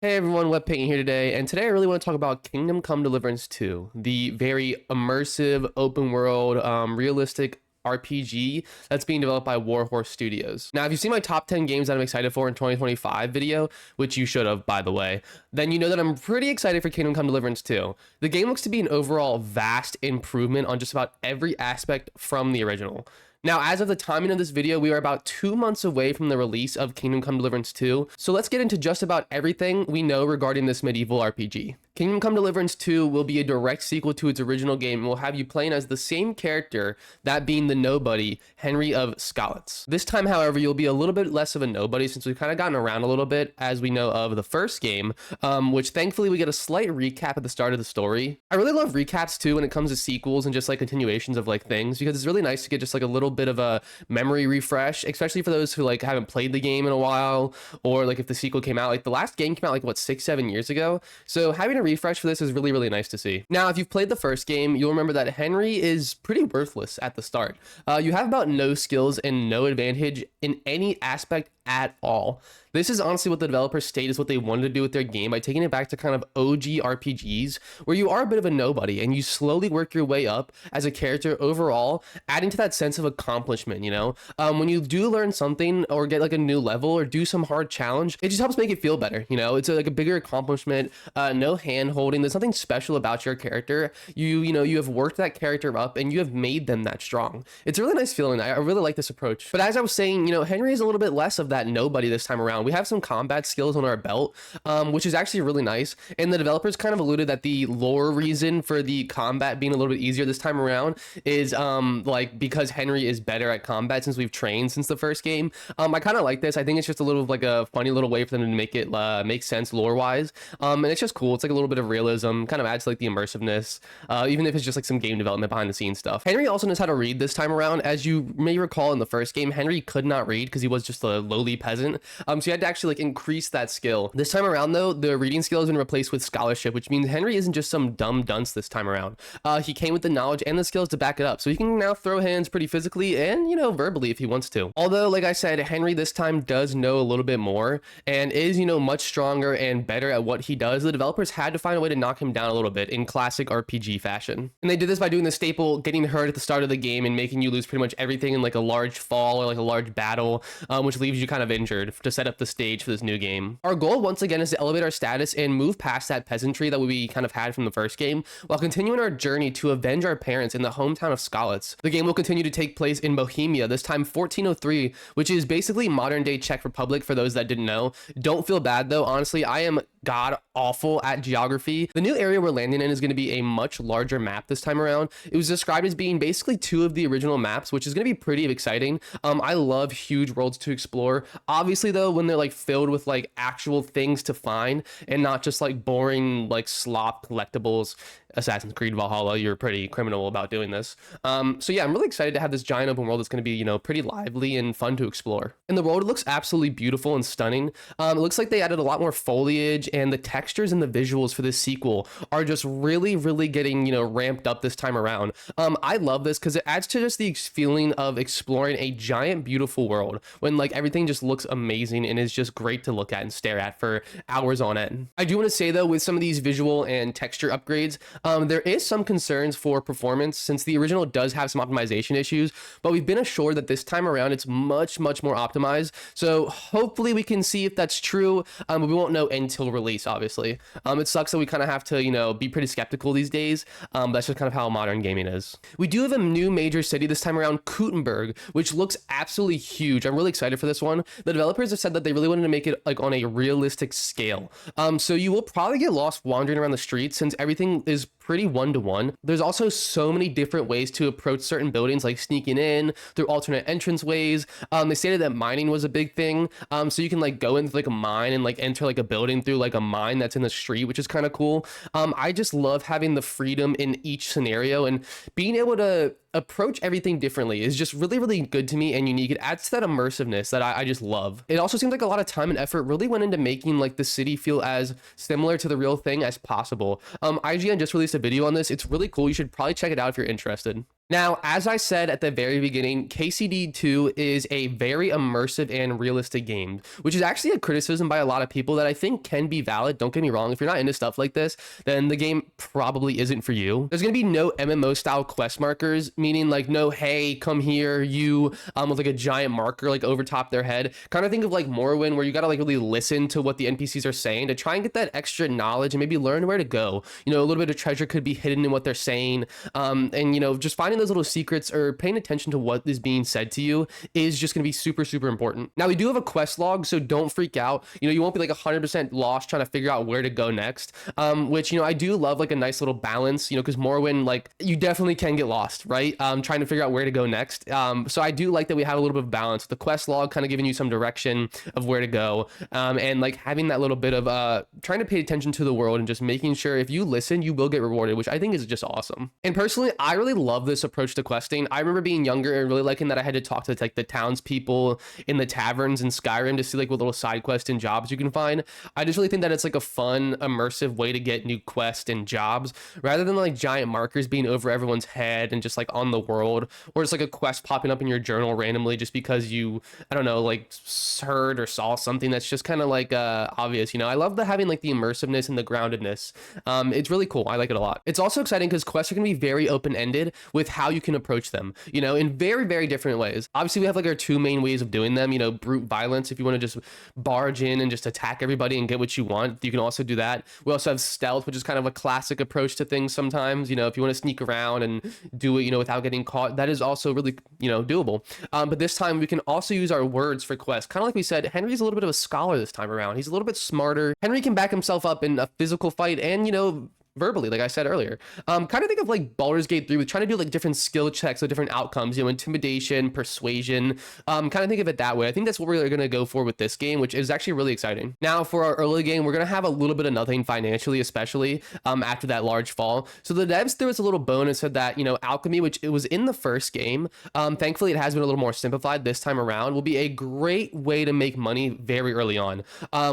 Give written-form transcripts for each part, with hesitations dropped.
Hey everyone, Web Painting here today, and today I really want to talk about Kingdom Come Deliverance 2, the very immersive, open world, realistic RPG that's being developed by Warhorse Studios. Now, if you've seen my top 10 games that I'm excited for in 2025 video, which you should have, by the way, then you know that I'm pretty excited for Kingdom Come Deliverance 2. The game looks to be an overall vast improvement on just about every aspect from the original. Now, as of the timing of this video, we are about 2 months away from the release of Kingdom Come Deliverance 2, so let's get into just about everything we know regarding this medieval RPG. Kingdom Come Deliverance 2 will be a direct sequel to its original game and will have you playing as the same character, that being the nobody, Henry of Skalitz. This time, however, you'll be a little bit less of a nobody since we've kind of gotten around a little bit as we know of the first game, which thankfully we get a slight recap at the start of the story. I really love recaps too when it comes to sequels and just like continuations of like things, because it's really nice to get just like a little bit of a memory refresh, especially for those who like haven't played the game in a while, or like if the sequel came out, like the last game came out like what, 6-7 years ago, so having a refresh for this is really, really nice to see. Now, if you've played the first game, you'll remember that Henry is pretty worthless at the start. You have about no skills and no advantage in any aspect at all. This is honestly what the developers state is what they wanted to do with their game by taking it back to kind of OG RPGs, where you are a bit of a nobody and you slowly work your way up as a character overall, adding to that sense of accomplishment, you know? When you do learn something or get like a new level or do some hard challenge, it just helps make it feel better, you know? It's like a bigger accomplishment, no hand holding. There's something special about your character. You have worked that character up and you have made them that strong. It's a really nice feeling. I really like this approach. But as I was saying, Henry is a little bit less of that nobody this time around. We have some combat skills on our belt, which is actually really nice. And the developers kind of alluded that the lore reason for the combat being a little bit easier this time around is like because Henry is better at combat since we've trained since the first game. I kind of like this. I think it's just a little like a funny little way for them to make it make sense lore wise. And it's just cool. It's like a little bit of realism, kind of adds to like the immersiveness, even if it's just like some game development behind the scenes stuff. Henry also knows how to read this time around. As you may recall in the first game, Henry could not read because he was just a lowly peasant. So you had to actually like increase that skill. This time around though, the reading skill has been replaced with scholarship, which means Henry isn't just some dumb dunce this time around. He came with the knowledge and the skills to back it up. So he can now throw hands pretty physically and, verbally if he wants to. Although, like I said, Henry this time does know a little bit more and is, much stronger and better at what he does. The developers had to find a way to knock him down a little bit in classic RPG fashion. And they did this by doing the staple, getting hurt at the start of the game and making you lose pretty much everything in like a large fall or like a large battle, which leaves you kind of injured to set up the stage for this new game. Our goal once again is to elevate our status and move past that peasantry that we kind of had from the first game while continuing our journey to avenge our parents in the hometown of Skalitz. The game will continue to take place in Bohemia, this time 1403, which is basically modern day Czech Republic for those that didn't know. Don't feel bad though, honestly, I am god awful at geography. The new area we're landing in is going to be a much larger map this time around. It was described as being basically 2 of the original maps, which is going to be pretty exciting. I love huge worlds to explore. Obviously though, when they're like filled with like actual things to find and not just like boring like slop collectibles. Assassin's Creed Valhalla, you're pretty criminal about doing this. So yeah, I'm really excited to have this giant open world that's going to be, pretty lively and fun to explore. And the world looks absolutely beautiful and stunning. It looks like they added a lot more foliage, and the textures and the visuals for this sequel are just really, really getting, ramped up this time around. I love this because it adds to just the feeling of exploring a giant, beautiful world when like everything just looks amazing and is just great to look at and stare at for hours on end. I do want to say though, with some of these visual and texture upgrades, there is some concerns for performance since the original does have some optimization issues, but we've been assured that this time around it's much, much more optimized. So hopefully we can see if that's true, but we won't know until release, obviously. It sucks that we kind of have to, be pretty skeptical these days. That's just kind of how modern gaming is. We do have a new major city this time around, Kuttenberg, which looks absolutely huge. I'm really excited for this one. The developers have said that they really wanted to make it like on a realistic scale. So you will probably get lost wandering around the streets since everything is pretty one-to-one. There's also so many different ways to approach certain buildings, like sneaking in through alternate entrance ways. They stated that mining was a big thing, so you can like go into like a mine and like enter like a building through like a mine that's in the street, which is kind of cool. I just love having the freedom in each scenario and being able to approach everything differently is just really, really good to me and unique. It adds to that immersiveness that I just love. It also seems like a lot of time and effort really went into making like the city feel as similar to the real thing as possible. IGN just released a video on this. It's really cool. You should probably check it out if you're interested. Now, as I said at the very beginning, KCD 2 is a very immersive and realistic game, which is actually a criticism by a lot of people that I think can be valid. Don't get me wrong, if you're not into stuff like this, then the game probably isn't for you. There's going to be no MMO style quest markers, meaning like no, hey, come here, you, with like a giant marker like over top their head. Kind of think of like Morrowind, where you got to like really listen to what the NPCs are saying to try and get that extra knowledge and maybe learn where to go. You know, a little bit of treasure could be hidden in what they're saying. And, you know, just finding those little secrets or paying attention to what is being said to you is just going to be super, super important. Now, we do have a quest log, so don't freak out. You know, you won't be like 100% lost trying to figure out where to go next, which, you know, I do love like a nice little balance, you know, because Morrowind, like, you definitely can get lost, right? Trying to figure out where to go next. So I do like that we have a little bit of balance. The quest log kind of giving you some direction of where to go, and like having that little bit of trying to pay attention to the world and just making sure if you listen, you will get rewarded, which I think is just awesome. And personally, I really love this approach to questing. I remember being younger and really liking that I had to talk to like the townspeople in the taverns in Skyrim to see like what little side quests and jobs you can find. I just really think that it's like a fun, immersive way to get new quests and jobs rather than like giant markers being over everyone's head and just like on the world, or just like a quest popping up in your journal randomly just because you, I don't know, like heard or saw something that's just kind of like obvious. You know, I love the having like the immersiveness and the groundedness. It's really cool. I like it a lot. It's also exciting because quests are going to be very open-ended with how you can approach them, you know, in very, very different ways. Obviously, we have like our two main ways of doing them, you know, brute violence. If you want to just barge in and just attack everybody and get what you want, you can also do that. We also have stealth, which is kind of a classic approach to things sometimes. You know, if you want to sneak around and do it, you know, without getting caught, that is also really, you know, doable. But this time we can also use our words for quests. Kind of like we said, Henry's a little bit of a scholar this time around. He's a little bit smarter. Henry can back himself up in a physical fight and, you know, verbally, like I said earlier. Kind of think of like Baldur's Gate 3 with trying to do like different skill checks with different outcomes, you know, intimidation, persuasion. Kind of think of it that way. I think that's what we're going to go for with this game, which is actually really exciting. Now, for our early game, we're going to have a little bit of nothing financially, especially after that large fall. So the devs threw us a little bone and said that, you know, alchemy, which it was in the first game, thankfully it has been a little more simplified this time around, will be a great way to make money very early on,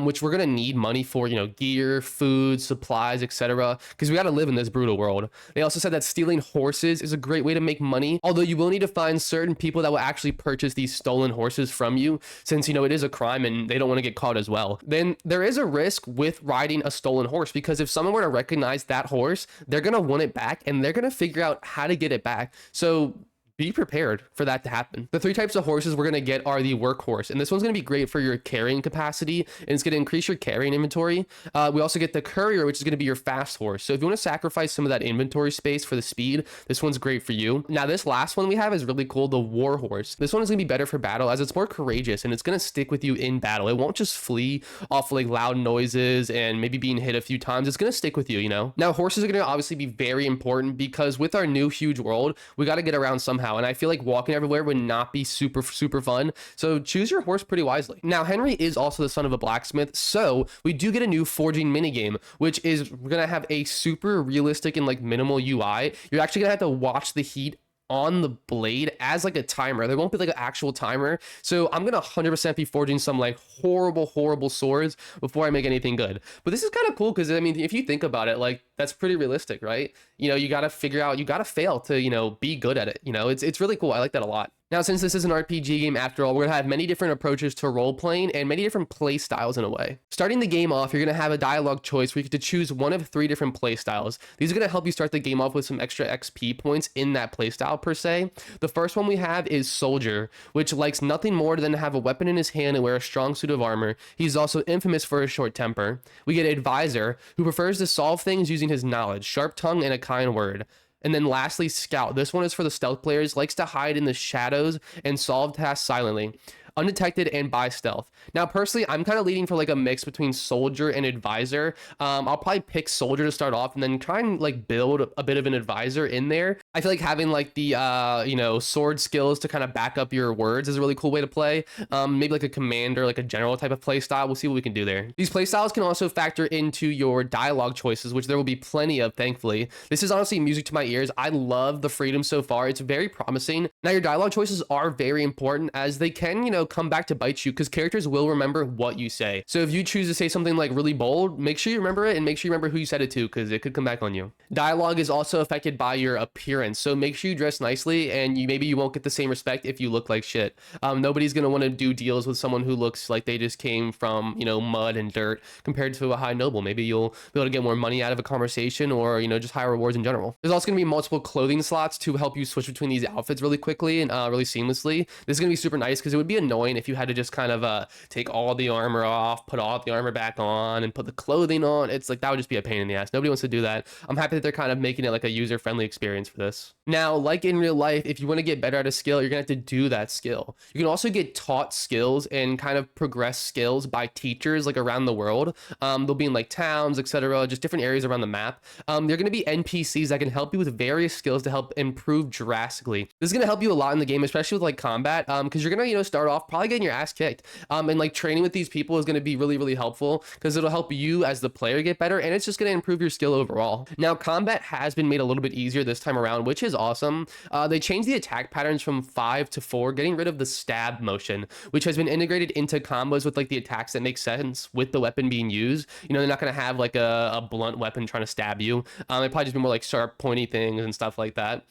which we're going to need money for, you know, gear, food, supplies, etc., because we got to live in this brutal world. They also said that stealing horses is a great way to make money, although you will need to find certain people that will actually purchase these stolen horses from you, since, you know, it is a crime and they don't want to get caught as well. Then there is a risk with riding a stolen horse, because if someone were to recognize that horse, they're going to want it back and they're going to figure out how to get it back. So be prepared for that to happen. The three types of horses we're going to get are the workhorse, and this one's going to be great for your carrying capacity, and it's going to increase your carrying inventory. We also get the courier, which is going to be your fast horse. So if you want to sacrifice some of that inventory space for the speed, this one's great for you. Now, this last one we have is really cool, the warhorse. This one is going to be better for battle as it's more courageous and it's going to stick with you in battle. It won't just flee off like loud noises and maybe being hit a few times. It's going to stick with you, you know? Now, horses are going to obviously be very important because with our new huge world, we got to get around somehow. And I feel like walking everywhere would not be super fun. So choose your horse pretty wisely. Now, Henry is also the son of a blacksmith, so we do get a new forging minigame, which is we're gonna have a super realistic and like minimal UI. You're actually gonna have to watch the heat on the blade as like a timer. There won't be like an actual timer. So I'm gonna 100% be forging some like horrible swords before I make anything good. But this is kind of cool because, I mean, if you think about it, like that's pretty realistic, right? You know, you got to figure out, you got to fail to, you know, be good at it. You know, it's really cool. I like that a lot. Now, since this is an RPG game, after all, we're going to have many different approaches to role-playing and many different play styles in a way. Starting the game off, you're going to have a dialogue choice where you get to choose one of 3 different play styles. These are going to help you start the game off with some extra XP points in that play style per se. The first one we have is Soldier, which likes nothing more than to have a weapon in his hand and wear a strong suit of armor. He's also infamous for his short temper. We get Advisor, who prefers to solve things using his knowledge, sharp tongue, and a kind word. And then lastly, Scout. This one is for the stealth players, likes to hide in the shadows and solve tasks silently, undetected and by stealth. Now, personally, I'm kind of leaning for like a mix between Soldier and Advisor. I'll probably pick Soldier to start off and then try and like build a bit of an Advisor in there. I feel like having like the, you know, sword skills to kind of back up your words is a really cool way to play. Maybe like a commander, like a general type of play style. We'll see what we can do there. These play styles can also factor into your dialogue choices, which there will be plenty of, thankfully. This is honestly music to my ears. I love the freedom so far. It's very promising. Now, your dialogue choices are very important as they can, you know, come back to bite you, because characters will remember what you say. So if you choose to say something like really bold, make sure you remember it, and make sure you remember who you said it to, because it could come back on you. Dialogue is also affected by your appearance, so make sure you dress nicely, and maybe you won't get the same respect if you look like shit. Nobody's gonna want to do deals with someone who looks like they just came from, mud and dirt compared to a high noble. Maybe you'll be able to get more money out of a conversation, or just higher rewards in general. There's also gonna be multiple clothing slots to help you switch between these outfits really quickly and really seamlessly. This is gonna be super nice, because it would be annoying if you had to just kind of take all the armor off, put all the armor back on, and put the clothing on. It's like, that would just be a pain in the ass. Nobody wants to do that. I'm happy that they're kind of making it like a user-friendly experience for this. Now, like in real life, if you want to get better at a skill, you're gonna have to do that skill. You can also get taught skills and kind of progress skills by teachers like around the world. They'll be in like towns, etc., just different areas around the map. They're gonna be NPCs that can help you with various skills to help improve drastically. This is gonna help you a lot in the game, especially with like combat, because you're gonna start off probably getting your ass kicked. And like training with these people is gonna be really, really helpful, because it'll help you as the player get better, and it's just gonna improve your skill overall. Now, combat has been made a little bit easier this time around, which is awesome. They changed the attack patterns from 5 to 4, getting rid of the stab motion, which has been integrated into combos with like the attacks that make sense with the weapon being used. They're not gonna have like a blunt weapon trying to stab you. It probably just be more like sharp, pointy things and stuff like that.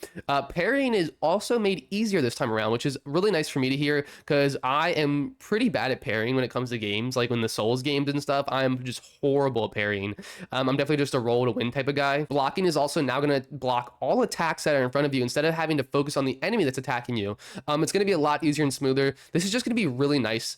Parrying is also made easier this time around, which is really nice for me to hear, because I am pretty bad at parrying when it comes to games, like when the Souls games and stuff. I am just horrible at parrying. I'm definitely just a roll to win type of guy. Blocking is also now gonna block all attacks that are in front of you instead of having to focus on the enemy that's attacking you. It's gonna be a lot easier and smoother. This is just gonna be really nice.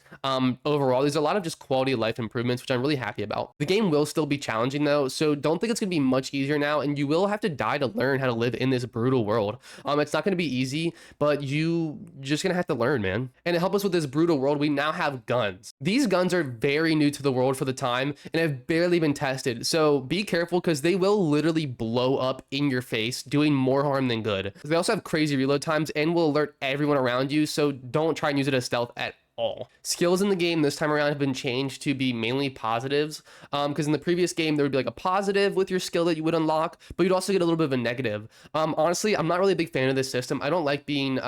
Overall, there's a lot of just quality of life improvements, which I'm really happy about. The game will still be challenging though, so don't think it's gonna be much easier now, and you will have to die to learn how to live in this brutal world. It's not gonna be easy, but you just gonna have to learn, man. And to help us with this brutal world, we now have guns. These guns are very new to the world for the time and have barely been tested, so be careful, because they will literally blow up in your face, doing more harm than good. They also have crazy reload times and will alert everyone around you, so don't try and use it as stealth at all. Skills in the game this time around have been changed to be mainly positives, because in the previous game there would be like a positive with your skill that you would unlock, but you'd also get a little bit of a negative. Honestly, I'm not really a big fan of this system. I don't like being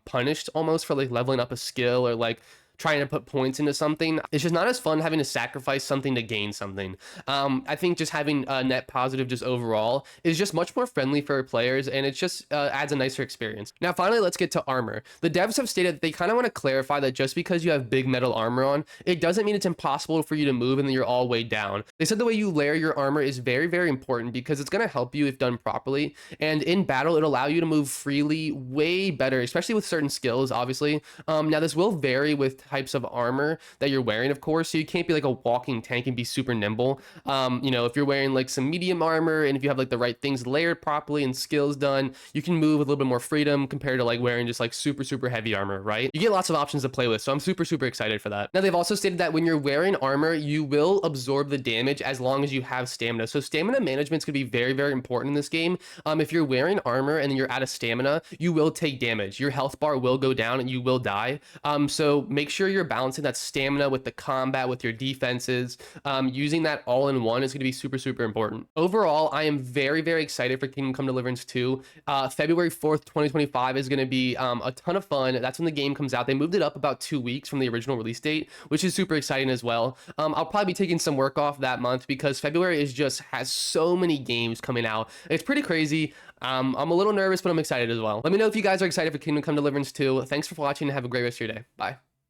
punished almost for like leveling up a skill or like trying to put points into something. It's just not as fun having to sacrifice something to gain something. I think just having a net positive just overall is just much more friendly for players, and it just adds a nicer experience. Now, finally, let's get to armor. The devs have stated that they kind of want to clarify that just because you have big metal armor on, it doesn't mean it's impossible for you to move and that you're all weighed down. They said the way you layer your armor is very, very important, because it's going to help you if done properly, and in battle, it'll allow you to move freely way better, especially with certain skills, obviously. Now, this will vary with types of armor that you're wearing, of course, so you can't be like a walking tank and be super nimble. If you're wearing like some medium armor, and if you have like the right things layered properly and skills done, you can move with a little bit more freedom compared to like wearing just like super, super heavy armor, right? You get lots of options to play with, so I'm super, super excited for that. Now, they've also stated that when you're wearing armor, you will absorb the damage as long as you have stamina. So stamina management is going to be very, very important in this game. If you're wearing armor and then you're out of stamina, you will take damage. Your health bar will go down and you will die. So make sure you're balancing that stamina with the combat, with your defenses. Using that all in one is going to be super, super important. Overall, I am very, very excited for Kingdom Come Deliverance 2. February 4th, 2025 is going to be a ton of fun. That's when the game comes out. They moved it up about 2 weeks from the original release date, which is super exciting as well. I'll probably be taking some work off that month, because February has so many games coming out. It's pretty crazy. I'm a little nervous, but I'm excited as well. Let me know if you guys are excited for Kingdom Come Deliverance 2. Thanks for watching and have a great rest of your day. Bye.